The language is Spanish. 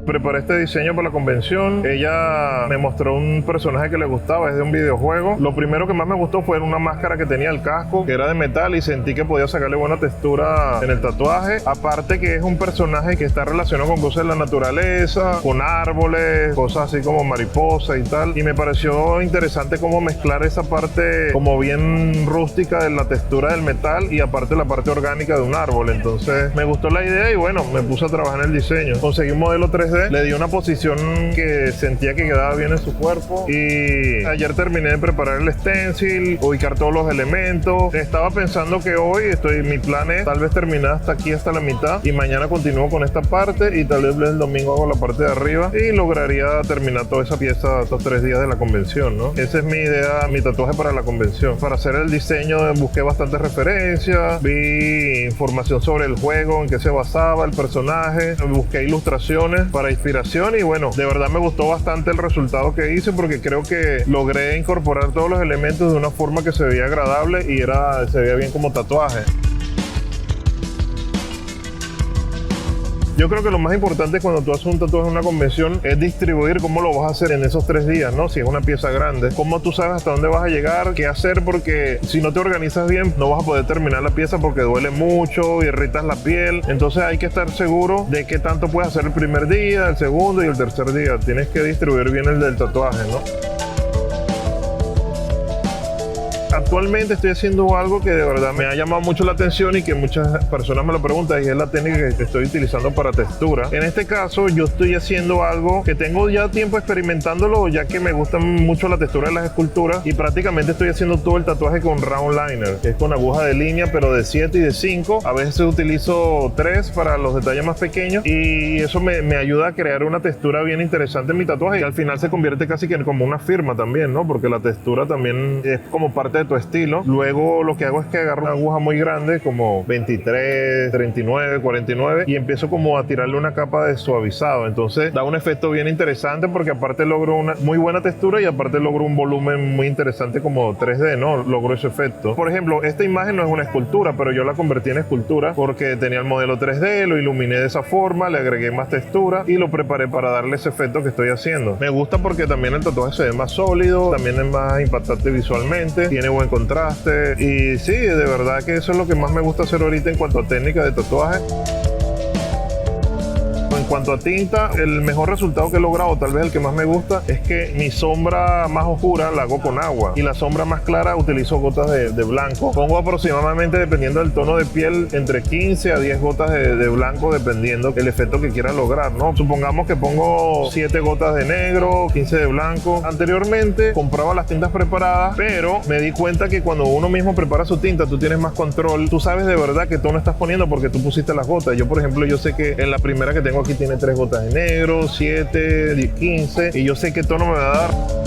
preparé este diseño para la convención. Ella me mostró un personaje que le gustaba, es de un videojuego. Lo primero que más me gustó fue una máscara que tenía el casco, que era de metal, y sentí que podía sacarle buena textura en el tatuaje. Aparte que es un personaje que está relacionado con cosas de la naturaleza, con árboles, cosas así como mariposas y tal. Y me pareció interesante cómo mezclar esa parte como bien rústica de la textura del metal y aparte la parte orgánica de un árbol. Entonces me gustó la idea y bueno, me puse a trabajar en el diseño. Conseguí un modelo 3D, le di una posición que sentía que quedaba bien en su cuerpo y ayer terminé de preparar el stencil, ubicar todos los elementos. Estaba pensando que hoy mi plan es tal vez terminar hasta aquí, hasta la mitad, y mañana continúo con esta parte y tal vez el domingo hago la parte de arriba y lograría terminar toda esa pieza estos 3 días de la convención, ¿no? Esa es mi idea, mi tatuaje para la convención. Para hacer el diseño busqué bastantes referencias, vi información sobre el juego, en qué se basaba el personaje, busqué ilustraciones para inspiración y bueno, de verdad me gustó bastante el resultado que hice porque creo que logré incorporar todos los elementos de una forma que se veía agradable y se veía bien como tatuaje. Yo creo que lo más importante cuando tú haces un tatuaje en una convención es distribuir cómo lo vas a hacer en esos 3 días, ¿no? Si es una pieza grande, cómo tú sabes hasta dónde vas a llegar, qué hacer, porque si no te organizas bien no vas a poder terminar la pieza porque duele mucho, irritas la piel. Entonces hay que estar seguro de qué tanto puedes hacer el primer día, el segundo y el tercer día. Tienes que distribuir bien el del tatuaje, ¿no? Actualmente estoy haciendo algo que de verdad me ha llamado mucho la atención y que muchas personas me lo preguntan, y es la técnica que estoy utilizando para textura. En este caso yo estoy haciendo algo que tengo ya tiempo experimentándolo, ya que me gusta mucho la textura de las esculturas, y prácticamente estoy haciendo todo el tatuaje con round liner, que es con aguja de línea pero de 7 y de 5. A veces utilizo 3 para los detalles más pequeños y eso me ayuda a crear una textura bien interesante en mi tatuaje y al final se convierte casi que como una firma también, ¿no? Porque la textura también es como parte de tu estilo. Luego lo que hago es que agarro una aguja muy grande, como 23, 39, 49, y empiezo como a tirarle una capa de suavizado. Entonces da un efecto bien interesante porque aparte logro una muy buena textura y aparte logro un volumen muy interesante como 3D, ¿no? Logro ese efecto. Por ejemplo, esta imagen no es una escultura, pero yo la convertí en escultura porque tenía el modelo 3D, lo iluminé de esa forma, le agregué más textura y lo preparé para darle ese efecto que estoy haciendo. Me gusta porque también el tatuaje se ve más sólido, también es más impactante visualmente, tiene buen contraste y sí, de verdad que eso es lo que más me gusta hacer ahorita en cuanto a técnica de tatuaje. En cuanto a tinta, el mejor resultado que he logrado, tal vez el que más me gusta, es que mi sombra más oscura la hago con agua y la sombra más clara utilizo gotas de blanco. Pongo aproximadamente, dependiendo del tono de piel, entre 15 a 10 gotas de blanco, dependiendo del efecto que quiera lograr, ¿no? Supongamos que pongo 7 gotas de negro, 15 de blanco. Anteriormente compraba las tintas preparadas, pero me di cuenta que cuando uno mismo prepara su tinta, tú tienes más control. Tú sabes de verdad qué tono estás poniendo porque tú pusiste las gotas. Yo, por ejemplo, yo sé que en la primera que tengo aquí tiene 3 gotas de negro, 7, 15 y yo sé qué tono me va a dar.